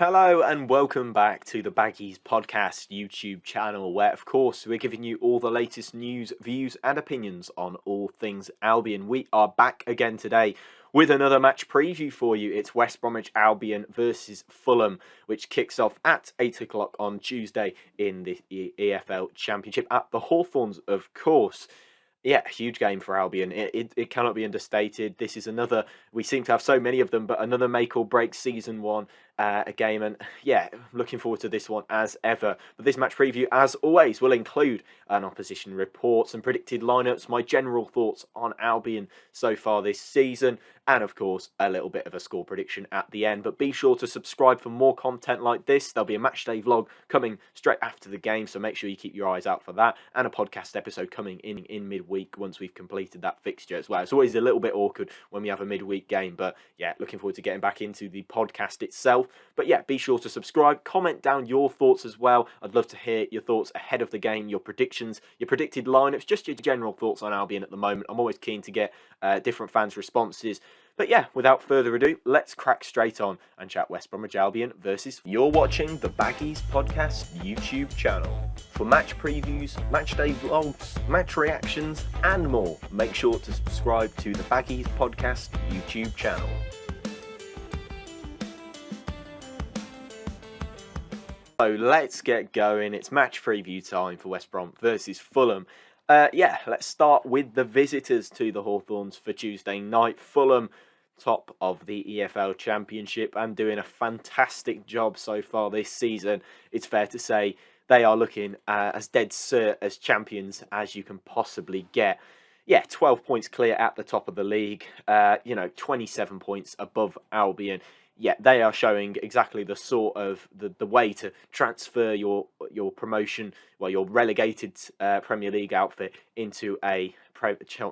Hello and welcome back to the Baggies Podcast YouTube channel, where of course we're giving you all the latest news, views and opinions on all things Albion. We are back again today with another match preview for you. It's West Bromwich Albion versus Fulham, which kicks off at 8 o'clock on Tuesday in the EFL Championship at the Hawthorns, of course. Yeah, huge game for Albion. It cannot be understated. This is another, we seem to have so many of them, but another make or break season one a game. And yeah, looking forward to this one as ever. But this match preview, as always, will include an opposition report, some predicted lineups, my general thoughts on Albion so far this season, and of course, a little bit of a score prediction at the end. But be sure to subscribe for more content like this. There'll be a matchday vlog coming straight after the game, so make sure you keep your eyes out for that, and a podcast episode coming in midweek once we've completed that fixture as well. It's always a little bit awkward when we have a midweek game, but yeah, looking forward to getting back into the podcast itself. But yeah, be sure to subscribe, comment down your thoughts as well. I'd love to hear your thoughts ahead of the game, your predictions, your predicted lineups, just your general thoughts on Albion at the moment. I'm always keen to get different fans' responses. But yeah, without further ado, let's crack straight on and chat West Bromwich Albion versus... You're watching the Baggies Podcast YouTube channel. For match previews, matchday vlogs, match reactions and more, make sure to subscribe to the Baggies Podcast YouTube channel. So let's get going. It's match preview time for West Brom versus Fulham. Let's start with the visitors to the Hawthorns for Tuesday night. Fulham, top of the EFL Championship and doing a fantastic job so far this season. It's fair to say they are looking as dead cert as champions as you can possibly get. Yeah, 12 points clear at the top of the league, 27 points above Albion. Yeah, they are showing exactly the sort of the way to transfer your promotion, your relegated Premier League outfit into a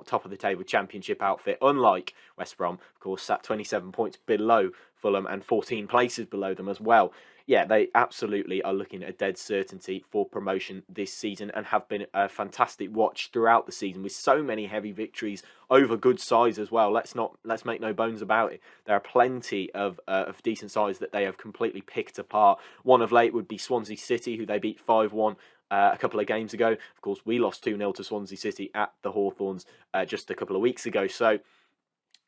top of the table Championship outfit. Unlike West Brom, of course, sat 27 points below Fulham and 14 places below them as well. Yeah, they absolutely are looking at dead certainty for promotion this season and have been a fantastic watch throughout the season with so many heavy victories over good sides as well. Let's make no bones about it. There are plenty of decent sides that they have completely picked apart. One of late would be Swansea City, who they beat 5-1 a couple of games ago. Of course, we lost 2-0 to Swansea City at the Hawthorns just a couple of weeks ago. So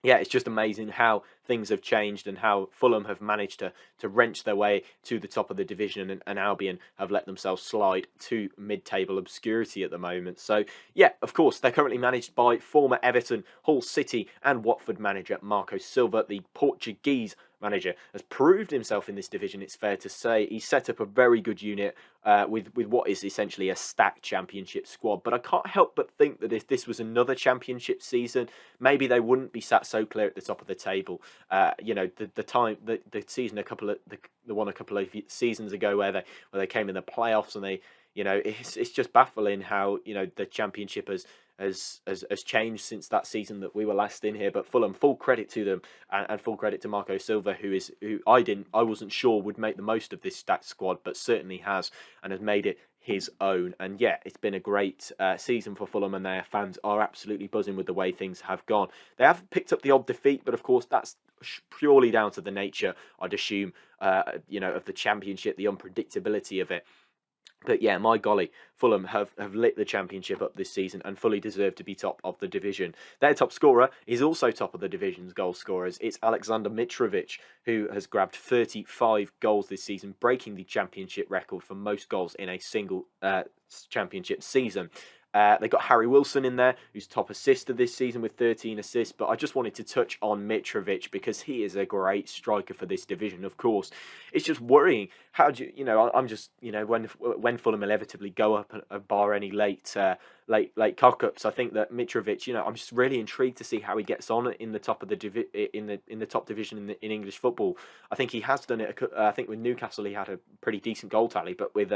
yeah, it's just amazing how things have changed and how Fulham have managed to wrench their way to the top of the division, and Albion have let themselves slide to mid-table obscurity at the moment. So yeah, of course, they're currently managed by former Everton, Hull City and Watford manager Marco Silva. The Portuguese manager has proved himself in this division, it's fair to say. He set up a very good unit with what is essentially a stacked Championship squad. But I can't help but think that if this was another Championship season, maybe they wouldn't be sat so clear at the top of the table. The season the one a couple of seasons ago where they came in the playoffs, and it's just baffling how the Championship has changed since that season that we were last in here. But Fulham, full credit to them, and full credit to Marco Silva, who I wasn't sure would make the most of this stacked squad, but certainly has, and has made it his own. And yeah, it's been a great season for Fulham, and their fans are absolutely buzzing with the way things have gone. They have picked up the odd defeat, but of course that's purely down to the nature, I'd assume, of the Championship, the unpredictability of it. But yeah, my golly, Fulham have lit the Championship up this season and fully deserve to be top of the division. Their top scorer is also top of the division's goal scorers. It's Alexander Mitrovic, who has grabbed 35 goals this season, breaking the Championship record for most goals in a single Championship season. They got Harry Wilson in there, who's top assister this season with 13 assists. But I just wanted to touch on Mitrovic because he is a great striker for this division. Of course, it's just worrying. How do I'm just when Fulham inevitably go up and bar any late cock-ups, I think that Mitrovic, I'm just really intrigued to see how he gets on in the top of the in the top division in English football. I think he has done it. I think with Newcastle he had a pretty decent goal tally, but with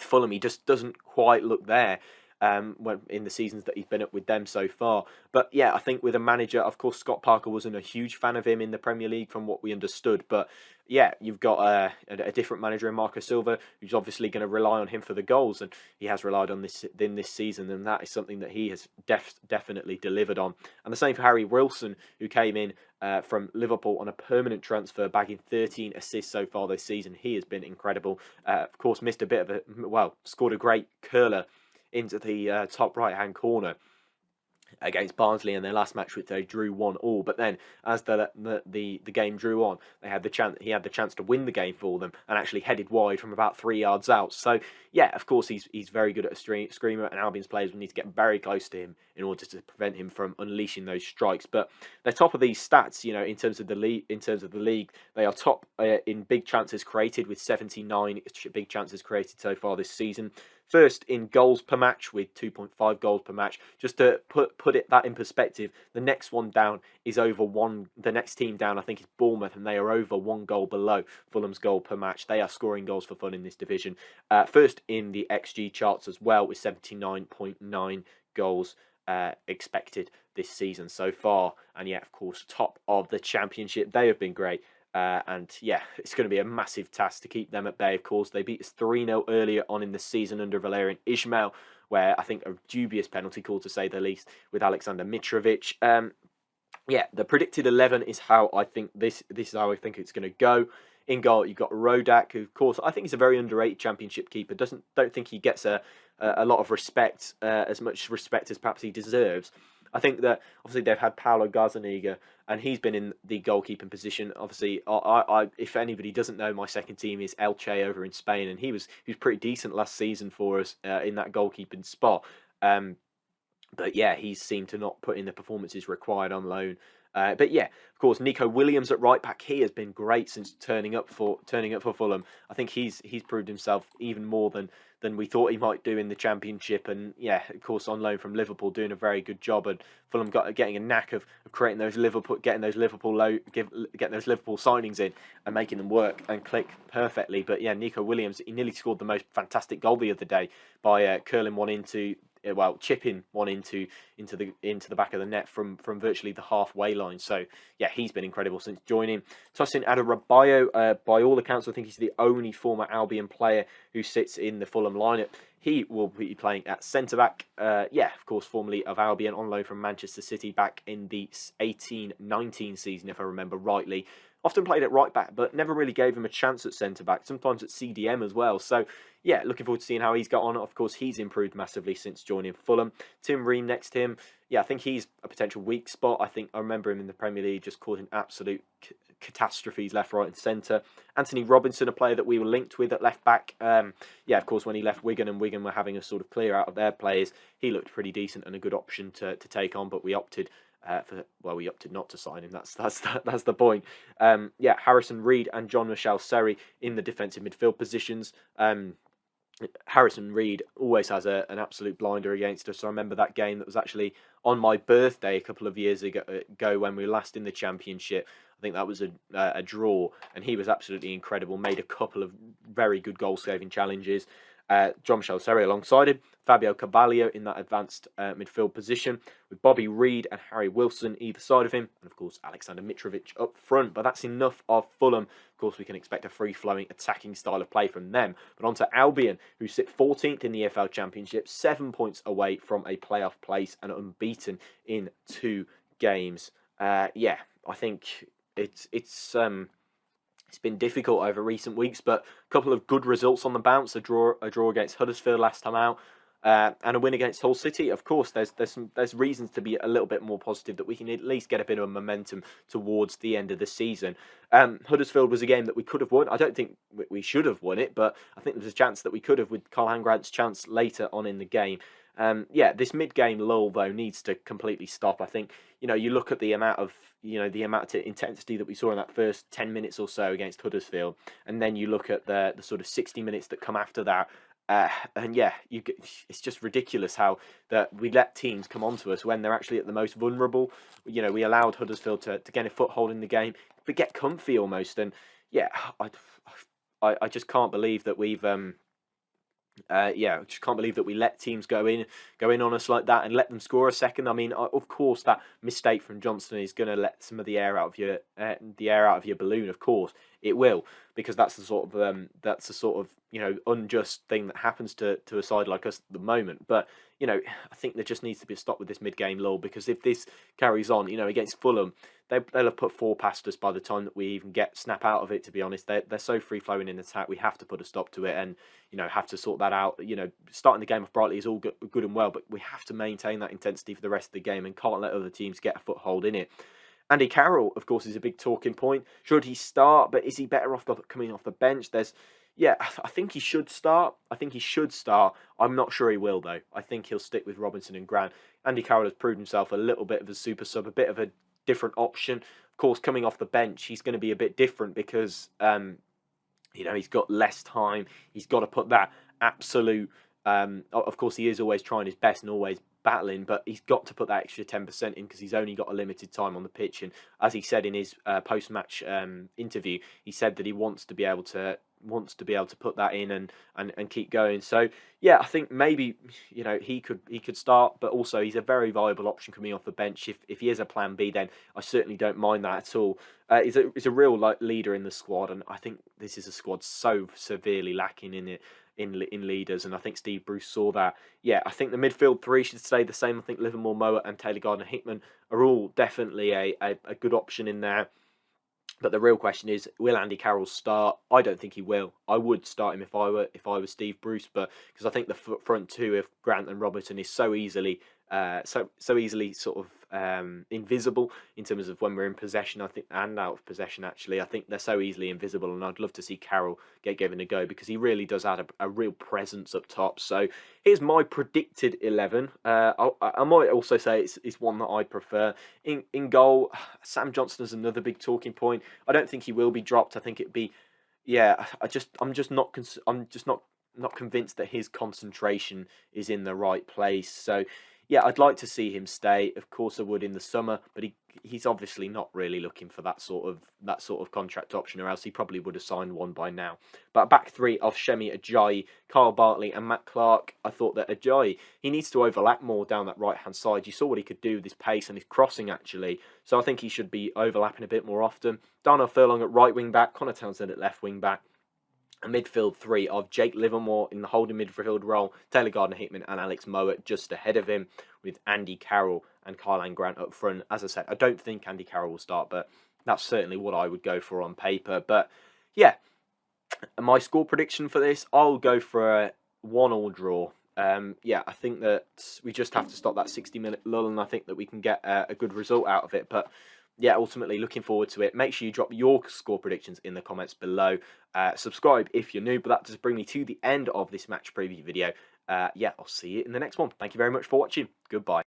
Fulham, he just doesn't quite look there in the seasons that he's been up with them so far. But yeah, I think with a manager, of course, Scott Parker wasn't a huge fan of him in the Premier League from what we understood. But yeah, you've got a different manager in Marco Silva, who's obviously going to rely on him for the goals. And he has relied on this in this season. And that is something that he has definitely delivered on. And the same for Harry Wilson, who came in from Liverpool on a permanent transfer, bagging 13 assists so far this season. He has been incredible. Of course, missed a bit of scored a great curler into the top right-hand corner against Barnsley in their last match, which they drew 1-1. But then, as the game drew on, he had the chance to win the game for them, and actually headed wide from about 3 yards out. So yeah, of course he's very good at a screamer, and Albion's players will need to get very close to him in order to prevent him from unleashing those strikes. But they're top of these stats, in terms of the league. They are top in big chances created with 79 big chances created so far this season. First in goals per match with 2.5 goals per match. Just to put that in perspective, the next one down is over one. The next team down, I think, is Bournemouth, and they are over 1 goal below Fulham's goal per match. They are scoring goals for fun in this division. First in the XG charts as well, with 79.9 goals expected this season so far. And yeah, of course, top of the Championship. They have been great. And yeah, it's going to be a massive task to keep them at bay, of course. They beat us 3-0 earlier on in the season under Valerian Ismail, where I think a dubious penalty call, to say the least, with Alexander Mitrovic. Yeah, the predicted 11 is how I think this is how I think it's going to go. In goal, you've got Rodak, who, of course, I think he's a very underrated Championship keeper. Don't think he gets a lot of respect, as much respect as perhaps he deserves. I think that obviously they've had Paulo Gazzaniga, and he's been in the goalkeeping position. Obviously, if anybody doesn't know, my second team is Elche over in Spain, and he was pretty decent last season for us in that goalkeeping spot. But yeah, he seemed to not put in the performances required on loan. But yeah, of course, Nico Williams at right back. He has been great since turning up for Fulham. I think he's proved himself even more than we thought he might do in the Championship. And yeah, of course, on loan from Liverpool, doing a very good job. And Fulham getting a knack of creating those Liverpool signings in and making them work and click perfectly. But yeah, Nico Williams, he nearly scored the most fantastic goal the other day by curling one into. Chipping one into the back of the net from virtually the halfway line. So yeah, he's been incredible since joining. Tosin Adarabioyo, by all accounts, I think he's the only former Albion player who sits in the Fulham lineup. He will be playing at centre back. Yeah, of course, formerly of Albion, on loan from Manchester City back in the 18-19 season, if I remember rightly. Often played at right back, but never really gave him a chance at centre back. Sometimes at CDM as well. So yeah, looking forward to seeing how he's got on. Of course, he's improved massively since joining Fulham. Tim Ream next to him. Yeah, I think he's a potential weak spot. I remember him in the Premier League just causing absolute catastrophes left, right and centre. Anthony Robinson, a player that we were linked with at left back. Yeah, of course, when he left Wigan and Wigan were having a sort of clear out of their players, he looked pretty decent and a good option to take on, but we opted not to sign him. That's the point. Yeah, Harrison Reed and John Michel Seri in the defensive midfield positions. Harrison Reed always has an absolute blinder against us. I remember that game that was actually on my birthday a couple of years ago when we were last in the Championship. I think that was a draw, and he was absolutely incredible. Made a couple of very good goal-saving challenges. John Michel Seri alongside him, Fabio Carvalho in that advanced midfield position, with Bobby Reed and Harry Wilson either side of him, and of course Alexander Mitrovic up front. But that's enough of Fulham. Of course, we can expect a free-flowing attacking style of play from them. But on to Albion, who sit 14th in the EFL Championship, 7 points away from a playoff place and unbeaten in 2 games. Yeah, I think it's been difficult over recent weeks, but a couple of good results on the bounce. A draw against Huddersfield last time out, and a win against Hull City. Of course, there's reasons to be a little bit more positive that we can at least get a bit of momentum towards the end of the season. Huddersfield was a game that we could have won. I don't think we should have won it, but I think there's a chance that we could have, with Carl Hangrant's chance later on in the game. Yeah, this mid-game lull though needs to completely stop. I think you look at the amount of intensity that we saw in that first 10 minutes or so against Huddersfield, and then you look at the sort of 60 minutes that come after that. And yeah, it's just ridiculous how that we let teams come onto us when they're actually at the most vulnerable. We allowed Huddersfield to get a foothold in the game, but get comfy almost. And yeah, I just can't believe that we've I just can't believe that we let teams go in on us like that and let them score a second. I mean, of course, that mistake from Johnston is going to let some of the air out of your balloon. Of course, it will, because that's the sort of unjust thing that happens to a side like us at the moment. But I think there just needs to be a stop with this mid-game lull, because if this carries on, against Fulham, they'll have put 4 past us by the time that we even get snap out of it. To be honest, they're so free flowing in attack. We have to put a stop to it, and have to sort that out. Starting the game off brightly is all good and well, but we have to maintain that intensity for the rest of the game and can't let other teams get a foothold in it. Andy Carroll, of course, is a big talking point. Should he start? But is he better off coming off the bench? I think he should start. I'm not sure he will, though. I think he'll stick with Robinson and Grant. Andy Carroll has proved himself a little bit of a super sub, a bit of a different option. Of course, coming off the bench, he's going to be a bit different because, he's got less time. He's got to put that absolute... of course, he is always trying his best and always battling, but he's got to put that extra 10% in because he's only got a limited time on the pitch. And as he said in his post-match interview, he said that he wants to be able to put that in and keep going. So yeah, I think maybe he could start, but also he's a very viable option coming off the bench. If he is a plan B, then I certainly don't mind that at all. He's a real leader in the squad, and I think this is a squad so severely lacking in leaders, and I think Steve Bruce saw that. Yeah, I think the midfield 3 should stay the same. I think Livermore, Mowatt and Taylor Gardner-Hickman are all definitely a good option in there. But the real question is, will Andy Carroll start? I don't think he will. I would start him if I were Steve Bruce, but because I think the front 2 of Grant and Robertson is so easily sort of invisible in terms of when we're in possession, I think, and out of possession actually. I think they're so easily invisible, and I'd love to see Carroll get given a go because he really does add a real presence up top. So here's my predicted 11. I might also say it's one that I prefer. In goal, Sam Johnson is another big talking point. I don't think he will be dropped. I think it'd be, I'm just not convinced that his concentration is in the right place. So yeah, I'd like to see him stay. Of course I would in the summer, but he's obviously not really looking for that sort of contract option, or else he probably would have signed one by now. But back 3 of Shemi Ajayi, Kyle Bartley and Matt Clark. I thought that Ajayi, he needs to overlap more down that right-hand side. You saw what he could do with his pace and his crossing, actually. So I think he should be overlapping a bit more often. Darnell Furlong at right wing-back, Connor Townsend at left wing-back. A midfield 3 of Jake Livermore in the holding midfield role, Taylor Gardner-Hickman and Alex Mowatt just ahead of him, with Andy Carroll and Kyle Grant up front. As I said, I don't think Andy Carroll will start, but that's certainly what I would go for on paper. But yeah, my score prediction for this, I'll go for a 1-1 draw. I think that we just have to stop that 60-minute lull, and I think that we can get a good result out of it. But yeah, ultimately looking forward to it. Make sure you drop your score predictions in the comments below. Subscribe if you're new, but that does bring me to the end of this match preview video. I'll see you in the next one. Thank you very much for watching. Goodbye.